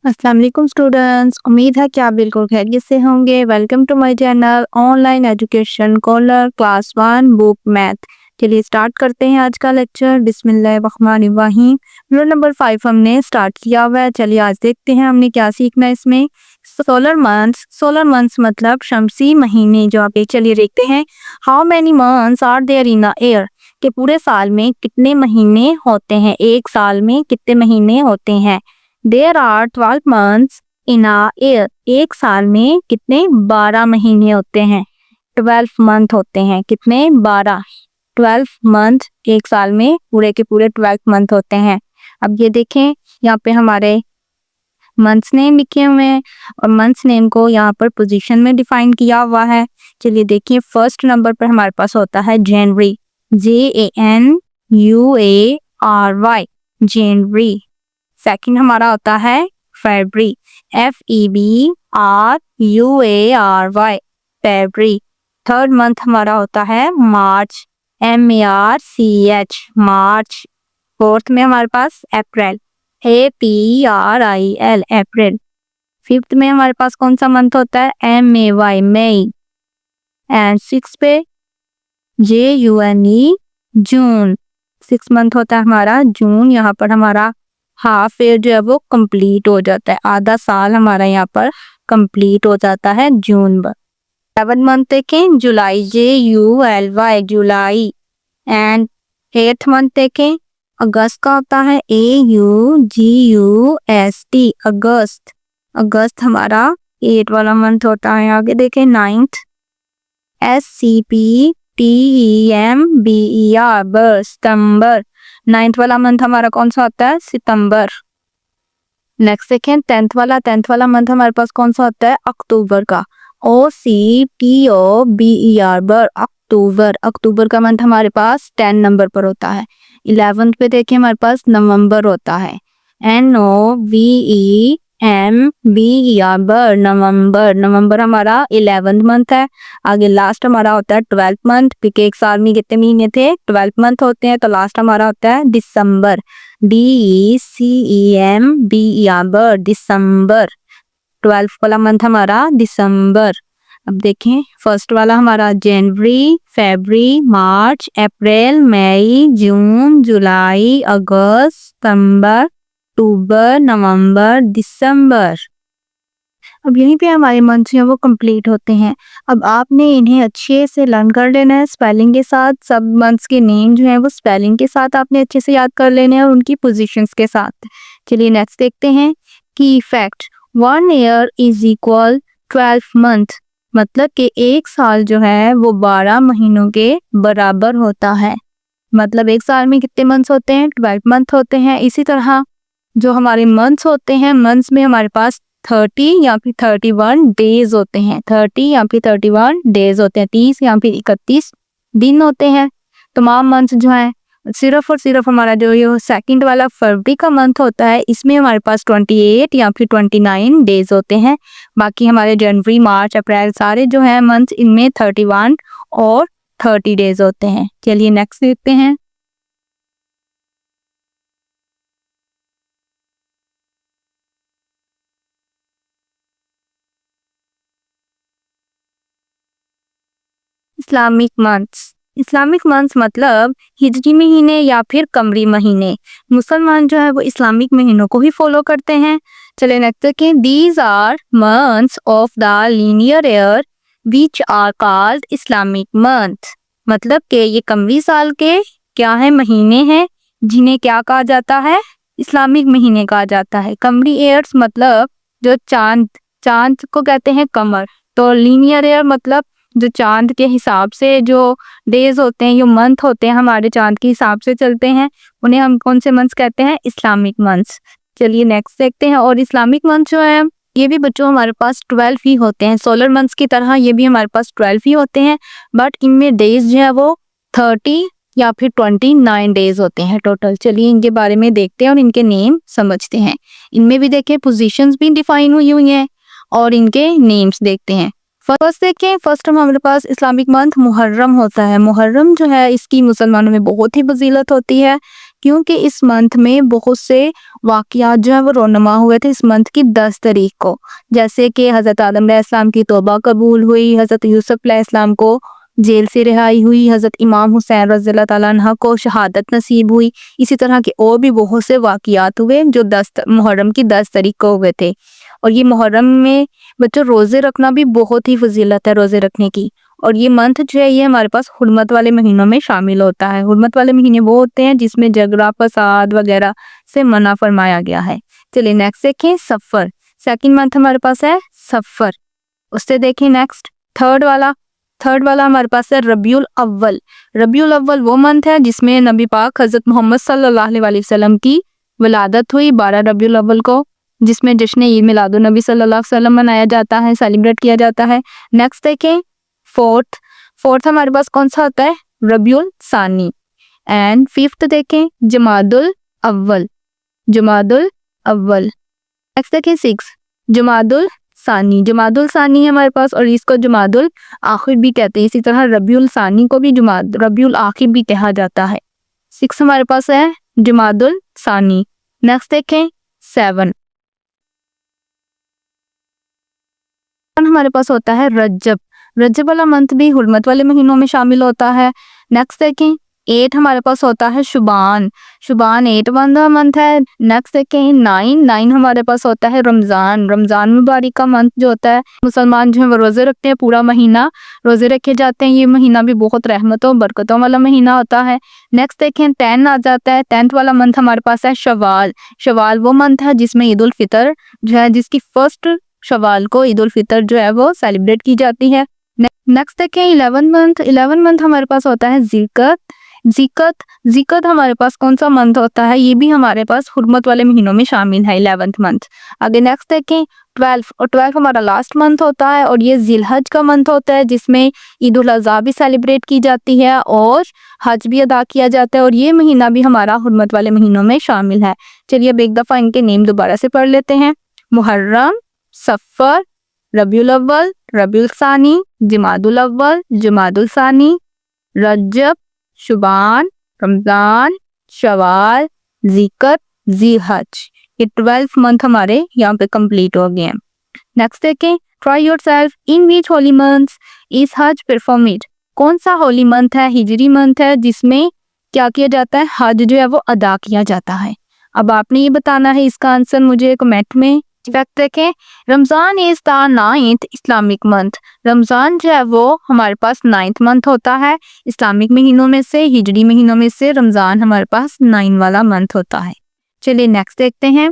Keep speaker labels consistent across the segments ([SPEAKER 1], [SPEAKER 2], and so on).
[SPEAKER 1] अस्सलाम वालेकुम स्टूडेंट्स, उम्मीद है कि आप बिल्कुल खैरियत से होंगे। Welcome to my channel online education collar class 1 book math. चलिए स्टार्ट करते हैं आज का लेक्चर। बिस्मिल्लाहिर्रहमानिर्रहीम। रूल नंबर 5 हमने स्टार्ट किया हुआ है। चलिए आज देखते हैं हमने क्या सीखना है इसमें। सोलर मंथ्स मतलब शमसी महीने जो आप चलिए देखते हैं। How many months are there in a year, कि पूरे साल में कितने महीने होते हैं, एक साल में कितने महीने होते हैं। There are 12 months in a year. एक साल में कितने 12 महीने होते हैं। 12 मंथ होते हैं, कितने 12। 12 मंथ एक साल में पूरे के पूरे 12 मंथ होते हैं। अब ये देखें यहाँ पे हमारे मंथ्स नेम लिखे हुए हैं और मंथ्स नेम को यहाँ पर पोजीशन में डिफाइन किया हुआ है। चलिए देखिए फर्स्ट नंबर पर हमारे पास होता है जनवरी, JANUARY, जनवरी। सेकंड हमारा होता है फरवरी, FEBRUARY, फरवरी। थर्ड मंथ हमारा होता है मार्च, MARCH, मार्च। फोर्थ में हमारे पास अप्रैल, APRIL, अप्रैल। फिफ्थ में हमारे पास कौन सा मंथ होता है, MAY, मई। एंड सिक्स पे JUNE, जून। सिक्स मंथ होता है हमारा जून। यहाँ पर हमारा हाफ ईयर जो है वो कंप्लीट हो जाता है, आधा साल हमारा यहाँ पर कंप्लीट हो जाता है जून पर। सेवन मंथ देखें जुलाई, JULY, July. And eighth month देखें अगस्त का होता है, AUGUST, अगस्त। अगस्त हमारा 8 वाला मंथ होता है। आगे देखें नाइन्थ, SEPTEMBER, सितंबर। नाइन्थ वाला मंथ हमारा कौन सा होता है, सितंबर। नेक्स्ट देखें टेंथ वाला मंथ हमारे पास कौन सा होता है, अक्टूबर का, OCTOBER, अक्टूबर। अक्टूबर का मंथ हमारे पास 10 नंबर पर होता है। 11th पे देखें हमारे पास नवंबर होता है, NOVEMBER, नवंबर। नवंबर हमारा 11th मंथ है। आगे लास्ट हमारा होता है 12th मंथ, क्योंकि एक साल में कितने महीने थे, 12 मंथ होते हैं। तो लास्ट हमारा होता है दिसंबर, DECEMBER, दिसंबर। 12th वाला मंथ हमारा दिसंबर। अब देखें फर्स्ट वाला हमारा जनवरी, फरवरी, मार्च, अप्रैल, मई, जून, जुलाई, अगस्त, सितंबर, अक्टूबर, नवंबर, दिसंबर। अब यहीं पे हमारे मंथ जो है वो कंप्लीट होते हैं। अब आपने इन्हें अच्छे से लर्न कर लेना है स्पेलिंग के साथ। सब मंथ्स के नेम जो है वो स्पेलिंग के साथ आपने अच्छे से याद कर लेने हैं और उनकी पोजीशंस के साथ। चलिए नेक्स्ट देखते हैं की fact. 1 year is equal 12 month, मतलब कि एक साल जो है वो 12 महीनों के बराबर होता है। मतलब एक साल में कितने मंथ्स होते हैं, 12 मंथ होते हैं। इसी तरह जो हमारे मंथ्स होते हैं, मंथ्स में हमारे पास 30 या फिर 31 डेज होते हैं, 30 या फिर 31 डेज होते हैं, 30 या फिर 31 दिन होते हैं। तमाम मंथ्स जो हैं सिर्फ और सिर्फ हमारा जो ये सेकंड वाला फरवरी का मंथ होता है, इसमें हमारे पास 28 या फिर 29 डेज होते हैं। बाकी हमारे जनवरी, मार्च, अप्रैल सारे जो हैं मंथ्स, इनमें 31 और 30 डेज होते हैं। चलिए नेक्स्ट देखते हैं। इस्लामिक मंथ्स मतलब हिजरी महीने या फिर कमरी महीने। मुसलमान जो है वो इस्लामिक महीनों को ही फॉलो करते हैं। चले नेक्स्ट देखें। These are months of the linear year which are called Islamic month, मतलब कि ये कमरी साल के क्या है, महीने हैं, जिन्हें क्या कहा जाता है, इस्लामिक महीने कहा जाता है। कमरी ईयर्स मतलब जो चांद को कहते हैं कमर। तो लीनियर ईयर मतलब जो चांद के हिसाब से जो डेज होते हैं, जो मंथ होते हैं हमारे चांद के हिसाब से चलते हैं, उन्हें हम कौन से मंथ्स कहते हैं, इस्लामिक मंथ्स। चलिए नेक्स्ट देखते हैं। और इस्लामिक मंथ जो है ये भी बच्चों हमारे पास 12 ही होते हैं। सोलर मंथ्स की तरह ये भी हमारे पास 12 ही होते हैं, बट इनमें डेज जो है वो 30 या फिर 29 डेज होते हैं टोटल। चलिए इनके बारे में देखते हैं और इनके नेम समझते हैं। इनमें भी देखें पोजीशंस भी डिफाइन हुई हैं और इनके नेम्स देखते हैं। फर्स्ट देखें, फर्स्ट हमारे पास इस्लामिक मंथ मुहर्रम होता है। मुहर्रम जो है इसकी मुसलमानों में बहुत ही फजीलत होती है, क्योंकि इस मंथ में बहुत से वाक़यात जो है वो रोनुमा हुए थे इस मंथ की 10 तारीख को। जैसे कि हज़रत आदम अलैहिस्सलाम की तौबा कबूल हुई, हज़रत यूसुफ अलैहिस्सलाम को जेल से रिहाई हुई, हज़रत इमाम हुसैन रज़ियल्लाहु ताला अन्हा को शहादत नसीब हुई। इसी तरह के और भी बहुत से वाक़यात हुए जो 10 मुहर्रम की 10 तारीख को हुए थे। और ये मुहर्रम में बच्चों रोज़े रखना भी बहुत ही फ़ज़ीलत है रोज़े रखने की। और ये मंथ जो है ये हमारे पास हुर्मत वाले महीनों में शामिल होता है। हुर्मत वाले महीने वो होते हैं जिसमें झगड़ा, फसाद वगैरह से मना फरमाया गया है। चलिए नेक्स्ट देखें सफ़र। सेकंड मंथ हमारे पास है सफ़र। उससे देखें नेक्स्ट थर्ड वाला हमारे पास है रबीउल अव्वल। रबीउल अव्वल वो मंथ है जिसमें नबी पाक हज़रत मोहम्मद सल्लल्लाहु अलैहि वसल्लम की विलादत हुई 12 रबीउल अव्वल को, जिसमें जश्न ईद मिलादुन नबी सल्लल्लाहु अलैहि वसल्लम मनाया जाता है, सेलिब्रेट किया जाता है। नेक्स्ट देखें फोर्थ हमारे पास कौन सा होता है रबीउल सानी। एंड फिफ्थ देखें जमादुल अव्वल। नेक्स्ट देखें सिक्स जुमादुल सानी है हमारे पास और इसको जुमादुल आखिर भी कहते हैं। इसी तरह रबीउल सानी को भी रबीउल आखिर भी कहा जाता है। 6 हमारे पास है जुमादुल सानी। नेक्स्ट देखें 7 हमारे पास होता है रजब वाला मंथ भी हुर्मत वाले महीनों में शामिल होता है। नेक्स्ट देखें 8 हमारे पास होता है शुबान 8 वाला मंथ है। नेक्स्ट देखें 9 हमारे पास होता है रमज़ान मुबारक का मंथ जो होता है। मुसलमान जो है वो रोज़े रखते हैं, पूरा महीना रोज़े रखे जाते हैं। ये महीना भी बहुत रहमतों बरकतों वाला महीना होता है। नेक्स्ट देखें 10 आ जाता है। 10th वाला मंथ हमारे पास है शवाल वो मंथ है जिसमें ईद उल फितर जो है जिसकी फर्स्ट शवाल को ईद उल फितर जो है वो सेलिब्रेट की जाती है। नेक्स्ट देखें 11 मंथ हमारे पास होता है ज़िकत हमारे पास कौन सा मंथ होता है, ये भी हमारे पास हुर्मत वाले महीनों में शामिल है 11th मंथ। आगे नेक्स्ट देखें 12 हमारा लास्ट मंथ होता है और ये जिलहज का मंथ होता है जिसमें ईद उल अज़हा भी सेलिब्रेट की जाती है और हज भी अदा किया जाता है और ये महीना भी हमारा हुर्मत वाले महीनों में शामिल है। चलिए अब एक दफ़ा इनके नेम दोबारा से पढ़ लेते हैं। मुहर्रम, सफ़र, रबीउल अव्वल, रबीउल सानी, जमादुल अव्वल, जमादुल सानी, रजब, शुबान, रमज़ान, शवाल, ज़िकत, ज़िलहज। ये 12 मंथ हमारे यहाँ पे कंप्लीट हो गए हैं। नेक्स्ट देखें try yourself in which Holi months is हज परफॉर्म्ड। कौन सा होली मंथ है, हिजरी मंथ है जिसमें क्या किया जाता है, हज जो है वो अदा किया जाता है। अब आपने ये बताना है इसका आंसर मुझे कमेंट में। फैक्ट देखें Ramzan is the 9th Islamic month. Ramzan जो है वो हमारे पास 9th मंथ होता है इस्लामिक महीनों में से, हिजरी महीनों में से रमज़ान हमारे पास 9 वाला मंथ होता है। चलिए नेक्स्ट देखते हैं।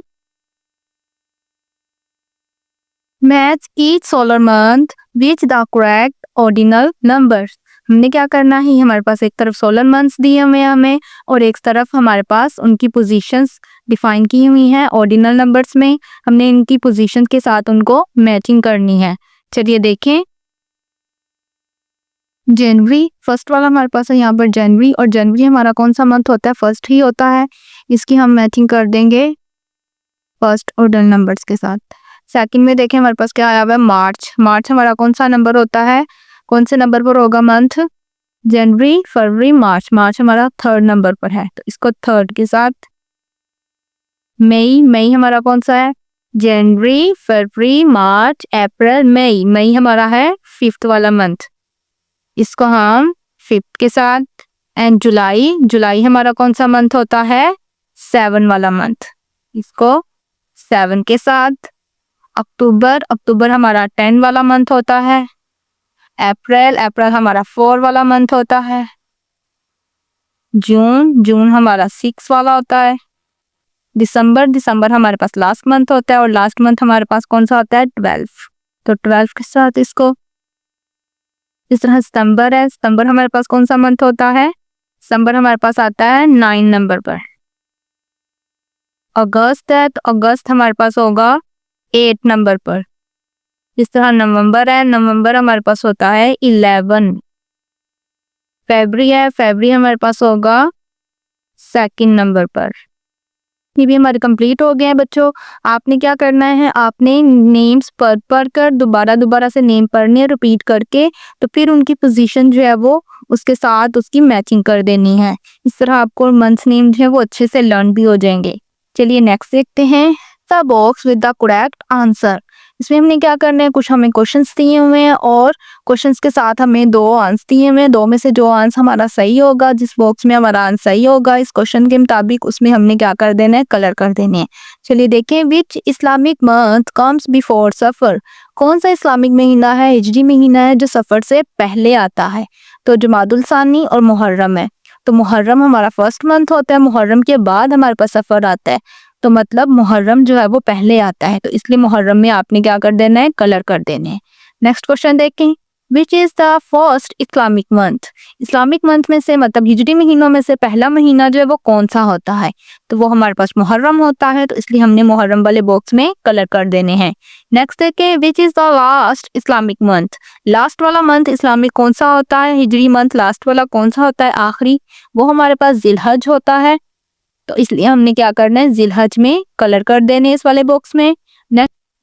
[SPEAKER 1] Match each solar month which the correct ordinal numbers. हमने क्या करना है, हमारे पास एक तरफ सोलर मंथ्स दिए हुए हैं हमें और एक तरफ हमारे पास उनकी पोजीशंस डिफाइन की हुई हैं ऑर्डिनल नंबर्स में। हमने इनकी पोजीशन के साथ उनको मैचिंग करनी है। चलिए देखें जनवरी फर्स्ट वाला हमारे पास है यहाँ पर जनवरी, और जनवरी हमारा कौन सा मंथ होता है, फर्स्ट ही होता है। इसकी हम मैचिंग कर देंगे फर्स्ट ऑर्डिनल नंबर्स के साथ। सेकंड में देखें हमारे पास क्या आया हुआ है मार्च हमारा कौन सा नंबर होता है, कौन से नंबर पर होगा मंथ, जनवरी फरवरी मार्च हमारा 3rd नंबर पर है तो इसको 3rd के साथ। मई हमारा कौन सा है, जनवरी फरवरी मार्च अप्रैल मई हमारा है 5th वाला मंथ, इसको हम 5th के साथ। एंड जुलाई हमारा कौन सा मंथ होता है, 7 वाला मंथ, इसको 7 के साथ। अक्टूबर हमारा 10 वाला मंथ होता है। अप्रैल हमारा 4 वाला मंथ होता है। जून हमारा 6 वाला होता है। दिसंबर हमारे पास लास्ट मंथ होता है और लास्ट मंथ हमारे पास कौन सा होता है, 12, तो 12 के साथ इसको। इस तरह सितंबर हमारे पास कौन सा मंथ होता है, सितंबर हमारे पास आता है 9 नंबर पर। अगस्त है तो अगस्त हमारे पास होगा 8 नंबर पर। इस तरह नवंबर हमारे पास होता है 11। फरवरी हमारे पास होगा 2nd नंबर पर। ये भी हमारे कंप्लीट हो गए हैं बच्चों। आपने क्या करना है, आपने नेम्स पढ़ कर दोबारा से नेम पढ़ने हैं रिपीट करके, तो फिर उनकी पोजीशन जो है वो उसके साथ उसकी मैचिंग कर देनी है। इस तरह आपको मंथ्स नेम जो है वो अच्छे से लर्न भी हो जाएंगे। चलिए नेक्स्ट देखते हैं, the box with the correct answer. इसमें हमने क्या करना है, कुछ हमें क्वेश्चंस दिए हुए हैं और क्वेश्चंस के साथ हमें 2 आंसर दिए हुए हैं। 2 में से जो आंसर हमारा सही होगा, जिस बॉक्स में हमारा आंसर सही होगा इस क्वेश्चन के मुताबिक, उसमें हमने क्या कर देना है, कलर कर देने हैं। चलिए देखें, विच इस्लामिक मंथ कम्स बिफोर सफर। कौन सा इस्लामिक महीना है, हिजरी महीना है जो सफर से पहले आता है? तो जमादुल सानी और मुहर्रम है। तो मुहर्रम हमारा फर्स्ट मंथ होता है, मुहर्रम के बाद हमारे पास सफर आता है, तो मतलब मुहर्रम जो है वो पहले आता है, तो इसलिए मुहर्रम में आपने क्या कर देना है, कलर कर देने हैं। नेक्स्ट क्वेश्चन देखें, which is the first Islamic month. Islamic month में से मतलब हिजरी महीनों में से पहला महीना जो है वो कौन सा होता है? तो वो हमारे पास मुहर्रम होता है, तो इसलिए हमने मुहर्रम वाले बॉक्स में कलर कर देने हैं। नेक्स्ट देखें, which is the last Islamic month. Last वाला मंथ इस्लामिक कौन सा होता है, हिजरी मंथ लास्ट वाला कौन सा होता है, आखिरी? वो हमारे पास जिलहज होता है, तो इसलिए हमने क्या करना है, जिलहज में कलर कर देने इस वाले बॉक्स में।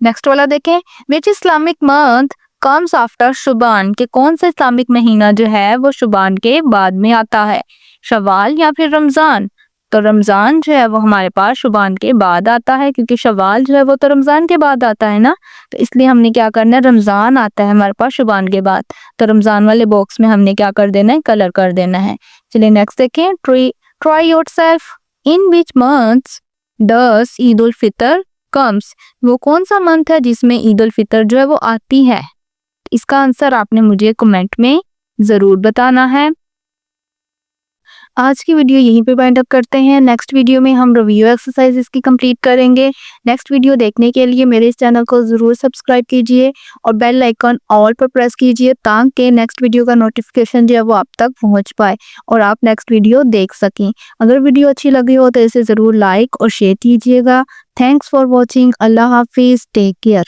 [SPEAKER 1] नेक्स्ट वाला देखें, विच इस्लामिक मंथ कम्स आफ्टर शुबान। के कौन सा इस्लामिक महीना जो है वो शुबान के बाद में आता है, शवाल या फिर रमजान? तो रमजान जो है वो हमारे पास शुबान के बाद आता है, क्योंकि शवाल जो है वो तो रमजान के बाद आता है ना, तो इसलिए हमने क्या करना है, रमजान आता है हमारे पास शुबान के बाद, तो रमजान वाले बॉक्स में हमने क्या कर देना है, कलर कर देना है। चलिए नेक्स्ट देखें, try yourself, in which months does Eid ul Fitr comes. वो कौन सा मंथ है जिसमें ईद उल फितर जो है वो आती है? इसका आंसर आपने मुझे कमेंट में जरूर बताना है। आज की वीडियो यहीं पे वाइंड अप करते हैं। नेक्स्ट वीडियो में हम रिव्यू एक्सरसाइजेस की कंप्लीट करेंगे। नेक्स्ट वीडियो देखने के लिए मेरे इस चैनल को ज़रूर सब्सक्राइब कीजिए और बेल आइकन ऑल पर प्रेस कीजिए, ताकि नेक्स्ट वीडियो का नोटिफिकेशन जो है वो आप तक पहुंच पाए और आप नेक्स्ट वीडियो देख सकें। अगर वीडियो अच्छी लगी हो तो इसे ज़रूर लाइक और शेयर कीजिएगा। Thanks for watching. अल्लाह हाफिज़, टेक केयर।